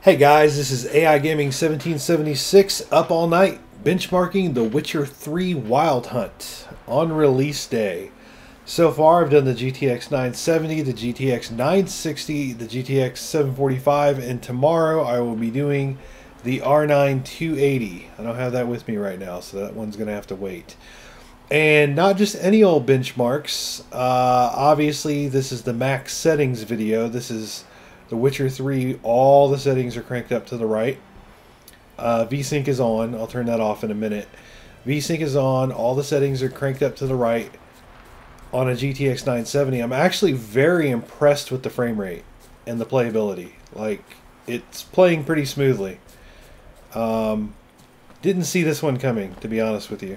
Hey guys, this is AI Gaming 1776 up all night benchmarking The Witcher 3 Wild Hunt on release day. So far I've done the GTX 970, the GTX 960, the GTX 745, and tomorrow I will be doing the R9 280. I don't have that with me right now, so that one's going to have to wait. And not just any old benchmarks. Obviously this is the max settings video. This is The Witcher 3, all the settings are cranked up to the right. VSync is on. I'll turn that off in a minute. VSync is on. All the settings are cranked up to the right on a GTX 970. I'm actually very impressed with the frame rate and the playability. Like, it's playing pretty smoothly. Didn't see this one coming, to be honest with you.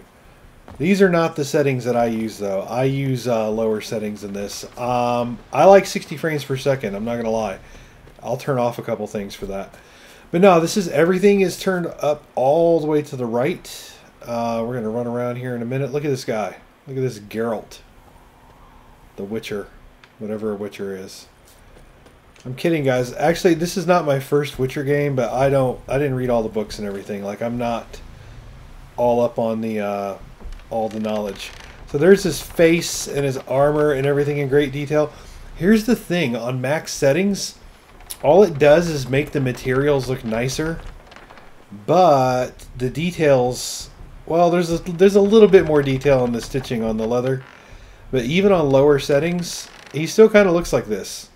These are not the settings that I use, though. I use lower settings than this. I like 60 frames per second, I'm not going to lie. I'll turn off a couple things for that. But no, this is everything is turned up all the way to the right. We're going to run around here in a minute. Look at this guy. Look at this Geralt. The Witcher. Whatever a Witcher is. I'm kidding, guys. Actually, this is not my first Witcher game, but I didn't read all the books and everything. Like, I'm not all up on the all the knowledge. So there's his face and his armor and everything in great detail. Here's the thing, on max settings, all it does is make the materials look nicer, but the details, well, there's a little bit more detail in the stitching on the leather, but even on lower settings, he still kind of looks like this.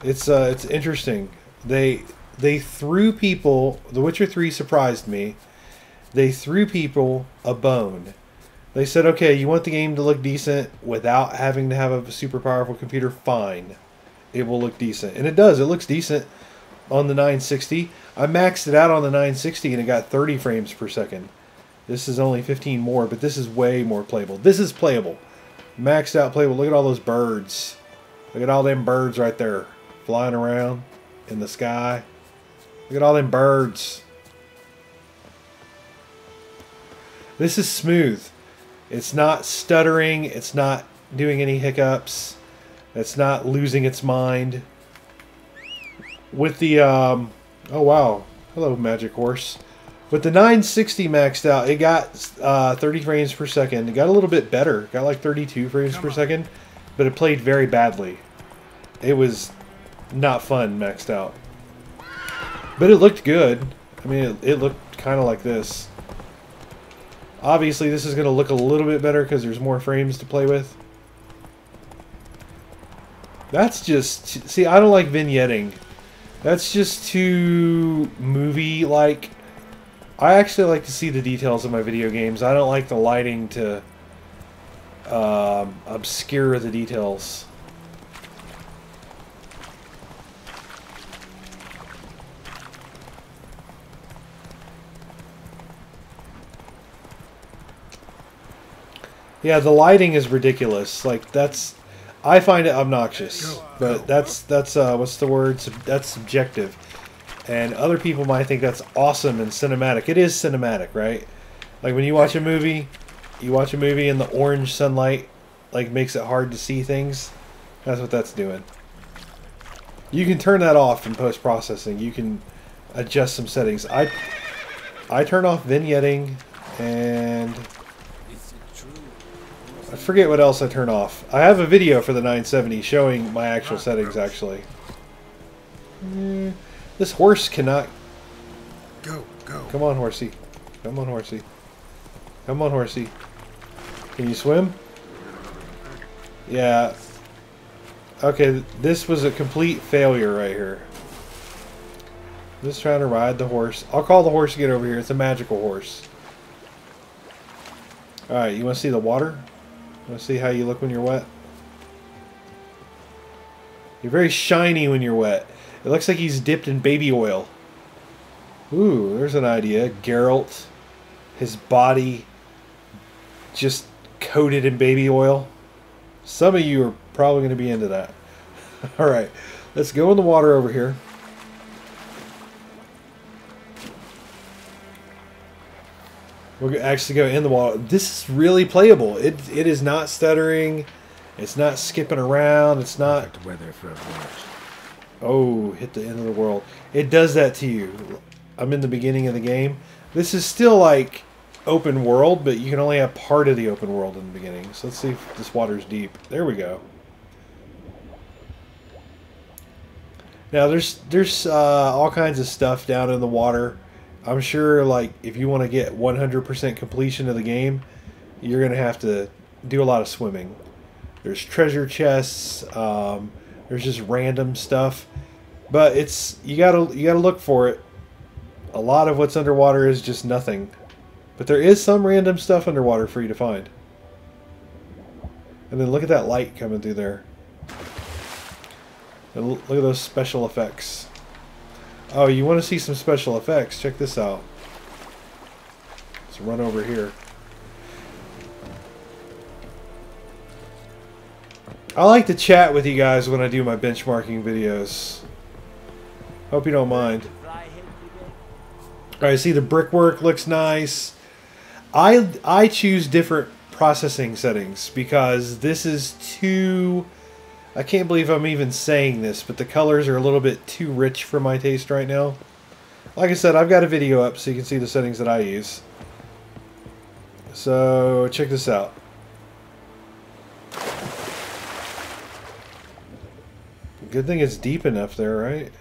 It's interesting. They threw people, The Witcher 3 surprised me. They threw people a bone. They said, okay, you want the game to look decent without having to have a super powerful computer? Fine. It will look decent. And it does. It looks decent on the 960. I maxed it out on the 960 and it got 30 frames per second. This is only 15 more, but this is way more playable. This is playable. Maxed out playable. Look at all those birds. Look at all them birds right there flying around in the sky. Look at all them birds. This is smooth. It's not stuttering. It's not doing any hiccups. It's not losing its mind. With the, oh wow. Hello, Magic Horse. With the 960 maxed out, it got 30 frames per second. It got a little bit better. It got like 32 frames per second. But it played very badly. It was not fun maxed out. But it looked good. I mean, it looked kind of like this. Obviously, this is going to look a little bit better because there's more frames to play with. That's just... See, I don't like vignetting. That's just too movie-like. I actually like to see the details of my video games. I don't like the lighting to obscure the details. Yeah, the lighting is ridiculous. Like, that's... I find it obnoxious. But that's what's the word? That's subjective. And other people might think that's awesome and cinematic. It is cinematic, right? Like, when you watch a movie and the orange sunlight, like, makes it hard to see things. That's what that's doing. You can turn that off in post-processing. You can adjust some settings. I turn off vignetting and... I forget what else I turn off. I have a video for the 970 showing my actual settings, actually. This horse cannot... Go. Come on, horsey. Come on, horsey. Come on, horsey. Can you swim? Yeah. Okay, this was a complete failure right here. Just trying to ride the horse. I'll call the horse to get over here. It's a magical horse. Alright, you want to see the water? Want to see how you look when you're wet? You're very shiny when you're wet. It looks like he's dipped in baby oil. Ooh, there's an idea. Geralt, his body just coated in baby oil. Some of you are probably going to be into that. Alright, let's go in the water over here. We'll actually go in the water. This is really playable. It is not stuttering. It's not skipping around. It's not... Perfect weather for a voyage. Oh, hit the end of the world. It does that to you. I'm in the beginning of the game. This is still like open world, but you can only have part of the open world in the beginning. So let's see if this water's deep. There we go. Now there's all kinds of stuff down in the water. I'm sure like if you want to get 100% completion of the game, you're gonna have to do a lot of swimming. There's treasure chests. There's just random stuff, but you gotta look for it. A lot of what's underwater is just nothing, but there is some random stuff underwater for you to find. And then look at that light coming through there. And look at those special effects. Oh, you want to see some special effects? Check this out. Let's run over here. I like to chat with you guys when I do my benchmarking videos. Hope you don't mind. Alright, see the brickwork looks nice. I choose different processing settings because this is too... I can't believe I'm even saying this, but the colors are a little bit too rich for my taste right now. Like I said, I've got a video up so you can see the settings that I use. So, check this out. Good thing it's deep enough there, right?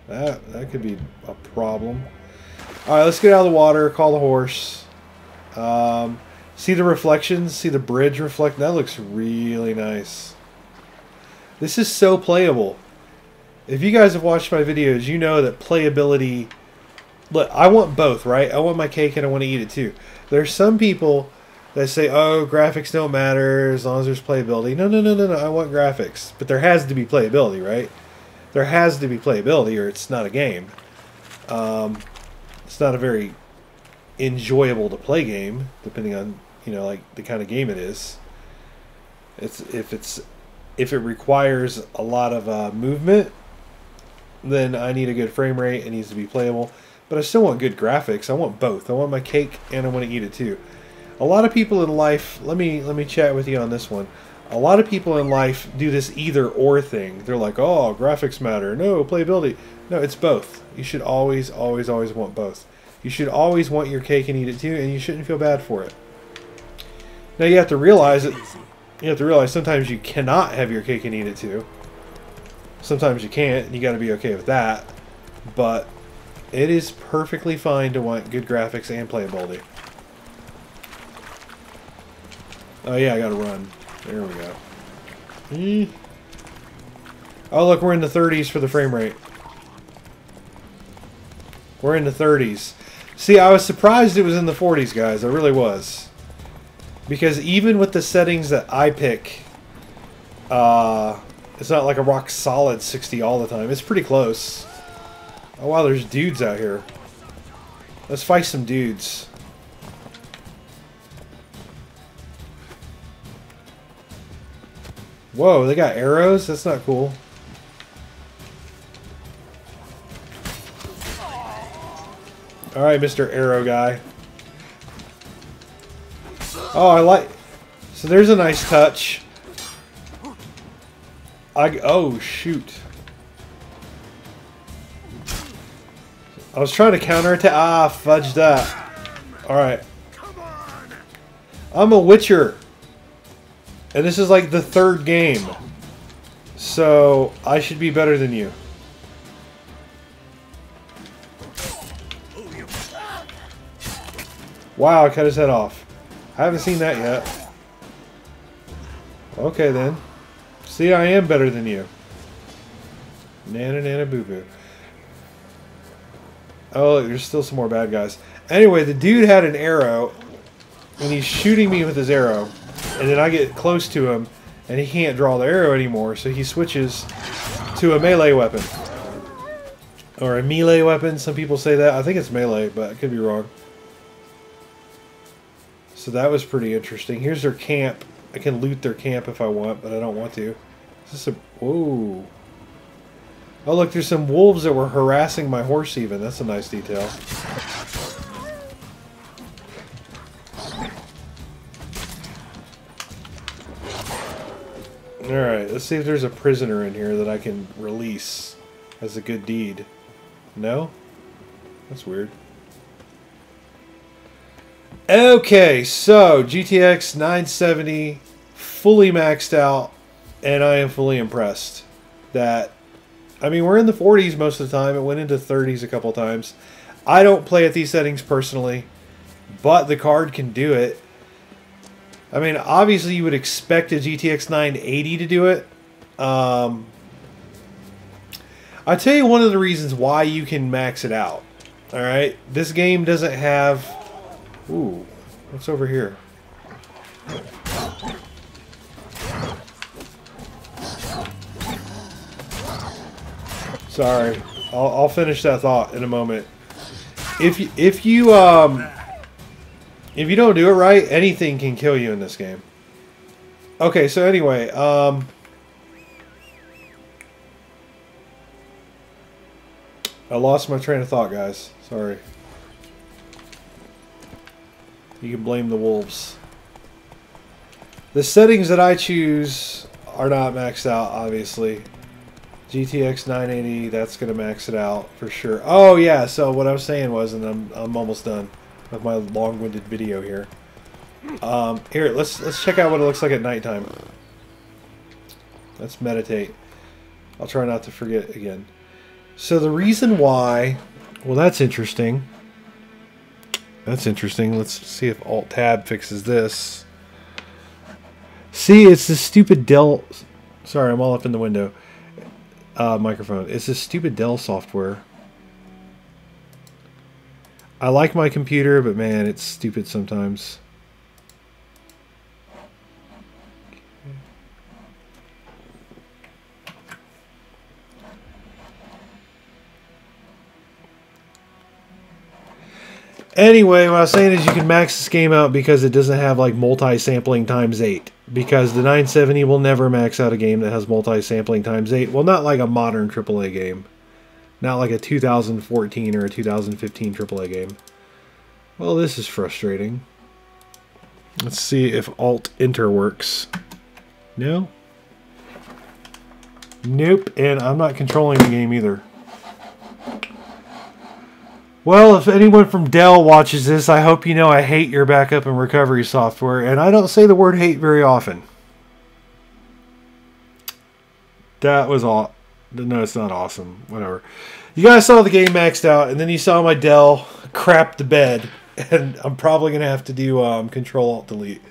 That could be a problem. Alright, let's get out of the water, call the horse. See the reflections? See the bridge reflect? That looks really nice. This is so playable. If you guys have watched my videos, you know that playability... Look, I want both, right? I want my cake and I want to eat it too. There's some people that say, oh, graphics don't matter as long as there's playability. No, no, no, no, no. I want graphics. But there has to be playability, right? There has to be playability or it's not a game. It's not a very enjoyable to play game, depending on, you know, like the kind of game it is. If it requires a lot of movement, then I need a good frame rate. It needs to be playable. But I still want good graphics. I want both. I want my cake and I want to eat it too. A lot of people in life, let me chat with you on this one. A lot of people in life do this either or thing. They're like, oh, graphics matter. No, playability. No, it's both. You should always, always, always want both. You should always want your cake and eat it too, and you shouldn't feel bad for it. Now you have to realize that sometimes you cannot have your cake and eat it too. Sometimes you can't, and you got to be okay with that. But it is perfectly fine to want good graphics and playability. Oh yeah, I gotta run. There we go. Oh look, we're in the 30s for the frame rate. We're in the 30s. See, I was surprised it was in the 40s, guys. I really was. Because even with the settings that I pick, it's not like a rock solid 60 all the time. It's pretty close. Oh wow, there's dudes out here. Let's fight some dudes. Whoa, they got arrows? That's not cool. Alright, Mr. Arrow Guy. Oh, I like... So there's a nice touch. Oh, shoot. I was trying to counterattack. Ah, fudge that. Alright. I'm a Witcher. And this is like the 3rd game. So, I should be better than you. Wow, I cut his head off. I haven't seen that yet. Okay then. See, I am better than you. Nana nana boo boo. Oh, look, there's still some more bad guys. Anyway, the dude had an arrow, and he's shooting me with his arrow. And then I get close to him, and he can't draw the arrow anymore, so he switches to a melee weapon. Or a melee weapon, some people say that. I think it's melee, but I could be wrong. So that was pretty interesting. Here's their camp. I can loot their camp if I want, but I don't want to. Is this a... Whoa. Oh, look, there's some wolves that were harassing my horse even. That's a nice detail. Alright, let's see if there's a prisoner in here that I can release as a good deed. No? That's weird. Okay, so GTX 970 fully maxed out, and I am fully impressed. That, I mean, we're in the 40s most of the time. It went into 30s a couple times. I don't play at these settings personally, but the card can do it. I mean, obviously you would expect a GTX 980 to do it. I'll tell you one of the reasons why you can max it out. Alright, this game doesn't have... Ooh, what's over here? Sorry, I'll finish that thought in a moment. If you don't do it right, anything can kill you in this game. Okay, so anyway, I lost my train of thought, guys. Sorry. You can blame the wolves. The settings that I choose are not maxed out, obviously. GTX 980, that's going to max it out for sure. Oh, yeah, so what I was saying was, and I'm almost done with my long-winded video here. Here, let's check out what it looks like at nighttime. Let's meditate. I'll try not to forget again. So the reason why... Well, that's interesting. That's interesting. Let's see if Alt-Tab fixes this. See, it's this stupid Dell... Sorry, I'm all up in the window. Microphone. It's this stupid Dell software. I like my computer, but man, it's stupid sometimes. Anyway, what I was saying is you can max this game out because it doesn't have like multi-sampling times 8. Because the 970 will never max out a game that has multi-sampling times 8. Well, not like a modern AAA game. Not like a 2014 or a 2015 AAA game. Well, this is frustrating. Let's see if Alt-Enter works. No? Nope, and I'm not controlling the game either. Well, if anyone from Dell watches this, I hope you know I hate your backup and recovery software, and I don't say the word hate very often. That was all. No, it's not awesome. Whatever. You guys saw the game maxed out, and then you saw my Dell crap the bed, and I'm probably going to have to do Control-Alt-Delete.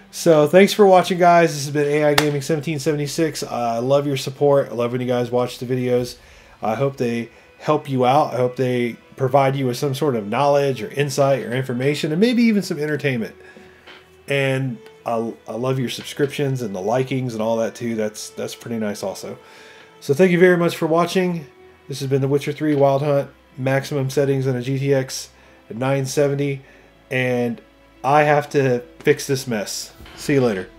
So, thanks for watching, guys. This has been AI Gaming 1776. I love your support. I love when you guys watch the videos. I hope they help you out. I hope they provide you with some sort of knowledge or insight or information and maybe even some entertainment. And I love your subscriptions and the likings and all that too. That's pretty nice also. So thank you very much for watching. This has been The Witcher 3 Wild Hunt. Maximum settings on a GTX at 970. And I have to fix this mess. See you later.